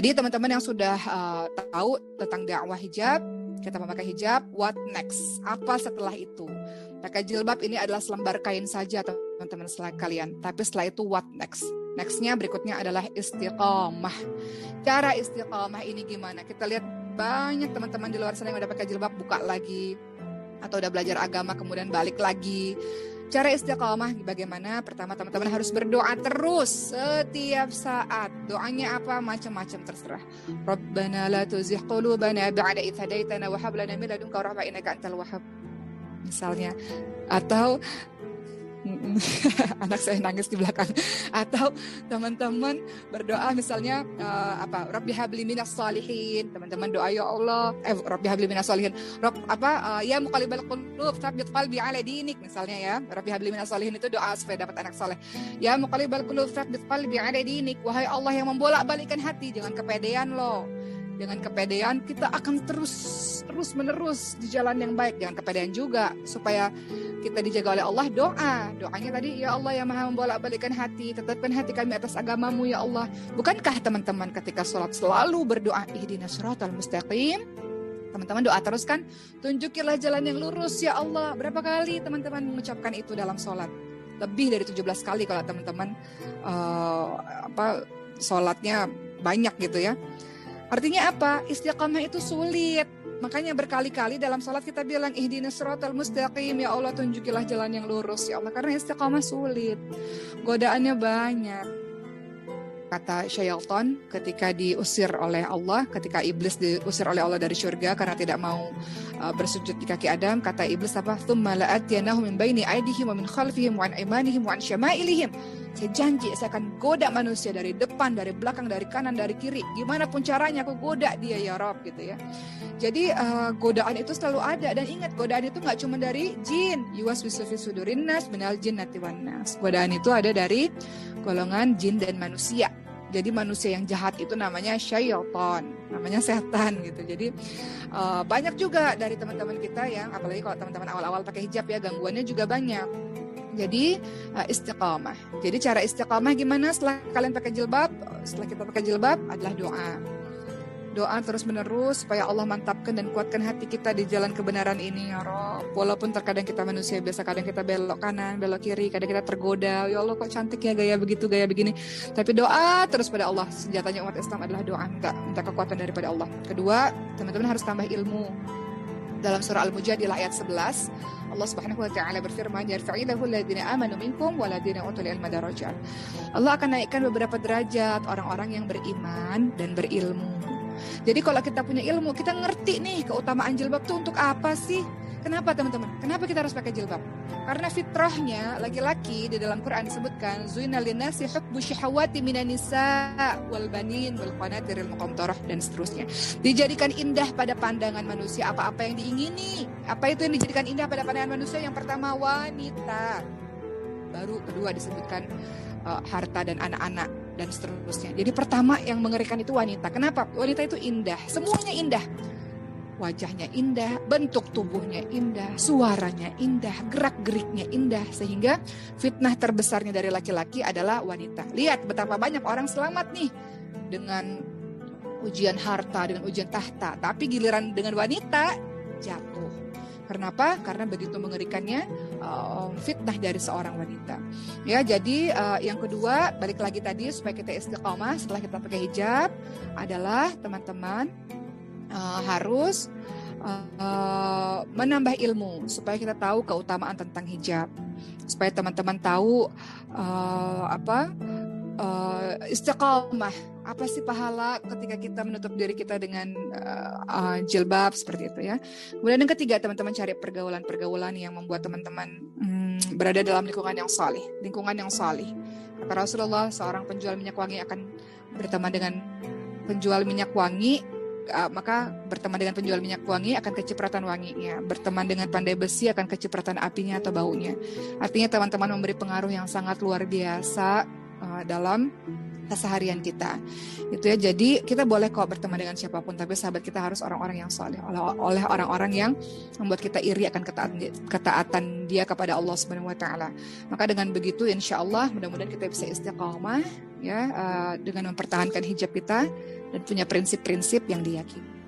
Jadi teman-teman yang sudah tahu tentang dakwah hijab, kita memakai hijab, what next? Apa setelah itu? Pakai jilbab ini adalah selembar kain saja teman-teman sekalian. Tapi setelah itu what next? Nextnya berikutnya adalah istiqamah. Cara istiqamah ini gimana? Kita lihat banyak teman-teman di luar sana yang udah pakai jilbab buka lagi, atau udah belajar agama kemudian balik lagi. Cara istiqamah bagaimana? Pertama teman-teman harus berdoa terus setiap saat. Doanya apa? Macam-macam terserah. Rabbana la tuzigh qulubana ba'da idh hadaitana wa hab lana min ladunka rahmah innaka antal wahhab. Misalnya, atau anak saya nangis di belakang, atau teman-teman berdoa misalnya Rabbi habli minas shalihin, teman-teman doa ya Allah Rabbi habli minas shalihin, ya muqallibal qulub tsabbit qalbi ala dinik, misalnya ya Rabbi habli minas shalihin itu doa supaya dapat anak saleh. Ya muqallibal qulub tsabbit qalbi ala dinik, wahai Allah yang membolak-balikkan hati, jangan kepedean loh. Dengan kepedean kita akan terus menerus di jalan yang baik. Jangan kepedean juga, supaya kita dijaga oleh Allah. Doanya tadi, ya Allah yang maha membolak-balikkan hati, tetapkan hati kami atas agamamu ya Allah. Bukankah teman-teman ketika sholat selalu berdoa ihdinas siratal mustaqim? Teman-teman doa terus kan, tunjukilah jalan yang lurus ya Allah. Berapa kali teman-teman mengucapkan itu dalam sholat? Lebih dari 17 kali kalau teman-teman sholatnya banyak gitu ya. Artinya apa? Istiqamah itu sulit. Makanya berkali-kali dalam salat kita bilang ihdinas siratal mustaqim, ya Allah tunjukilah jalan yang lurus ya Allah, karena istiqamah sulit. Godaannya banyak. Kata syaitan ketika diusir oleh Allah, ketika iblis diusir oleh Allah dari surga karena tidak mau bersujud di kaki Adam, kata iblis apa? Tsumma la'atyanahum min baini aydihim wa min khalfihim wa an aymanihim wa an syama'ilihim. Saya janji saya akan goda manusia dari depan, dari belakang, dari kanan, dari kiri. Gimana pun caranya aku goda dia ya Rob gitu ya. Jadi godaan itu selalu ada, dan ingat godaan itu nggak cuma dari jin. Yuwaswisu fi sudurin nas minal jinnati wan nas. Godaan itu ada dari golongan jin dan manusia. Jadi manusia yang jahat itu namanya syaitan, namanya setan gitu. Jadi banyak juga dari teman-teman kita yang, apalagi kalau teman-teman awal-awal pakai hijab ya, gangguannya juga banyak. Jadi istiqamah. Jadi cara istiqamah gimana setelah kalian pakai jilbab? Setelah kita pakai jilbab adalah doa. Doa terus menerus supaya Allah mantapkan dan kuatkan hati kita di jalan kebenaran ini ya Rob. Walaupun terkadang kita manusia biasa, kadang kita belok kanan, belok kiri, kadang kita tergoda. Ya Allah kok cantik ya gaya begitu, gaya begini. Tapi doa terus pada Allah. Senjatanya umat Islam adalah doa, minta kekuatan daripada Allah. Kedua, teman-teman harus tambah ilmu. Dalam surah Al-Mujadilah ayat 11, Allah Subhanahu wa taala berfirman, "Yarfa'illahu alladziina aamanu minkum walladziina utul ilma darajat." Allah akan naikkan beberapa derajat orang-orang yang beriman dan berilmu. Jadi kalau kita punya ilmu, kita ngerti nih keutamaan jilbab itu untuk apa sih? Kenapa teman-teman? Kenapa kita harus pakai jilbab? Karena fitrahnya laki-laki di dalam Quran disebutkan zuinal linnasi hubbu syahawati minan nisa wal banin wal qanatiril muqantarah dan seterusnya. Dijadikan indah pada pandangan manusia apa-apa yang diingini. Apa itu yang dijadikan indah pada pandangan manusia? Yang pertama wanita. Baru kedua disebutkan harta dan anak-anak dan seterusnya. Jadi pertama yang mengerikan itu wanita. Kenapa? Wanita itu indah, semuanya indah. Wajahnya indah, bentuk tubuhnya indah, suaranya indah, gerak-geriknya indah. Sehingga fitnah terbesarnya dari laki-laki adalah wanita. Lihat betapa banyak orang selamat nih dengan ujian harta, dengan ujian tahta. Tapi giliran dengan wanita jatuh. Kenapa? Karena begitu mengerikannya fitnah dari seorang wanita. Ya, jadi yang kedua, balik lagi tadi supaya kita istiqamah setelah kita pakai hijab adalah teman-teman harus menambah ilmu supaya kita tahu keutamaan tentang hijab, supaya teman-teman tahu istiqamah, apa sih pahala ketika kita menutup diri kita dengan jilbab seperti itu ya. Kemudian yang ketiga, teman-teman cari pergaulan-pergaulan yang membuat teman-teman berada dalam lingkungan yang salih, Kata Rasulullah, seorang penjual minyak wangi akan berteman dengan penjual minyak wangi, maka berteman dengan penjual minyak wangi akan kecipratan wanginya, berteman dengan pandai besi akan kecipratan apinya atau baunya. Artinya teman-teman memberi pengaruh yang sangat luar biasa dalam keseharian kita. Itu ya. Jadi kita boleh kok berteman dengan siapapun, tapi sahabat kita harus orang-orang yang saleh, oleh orang-orang yang membuat kita iri akan ketaatan dia kepada Allah Subhanahu wa taala. Maka dengan begitu insyaallah mudah-mudahan kita bisa istiqamah ya, dengan mempertahankan hijab kita dan punya prinsip-prinsip yang diyakini.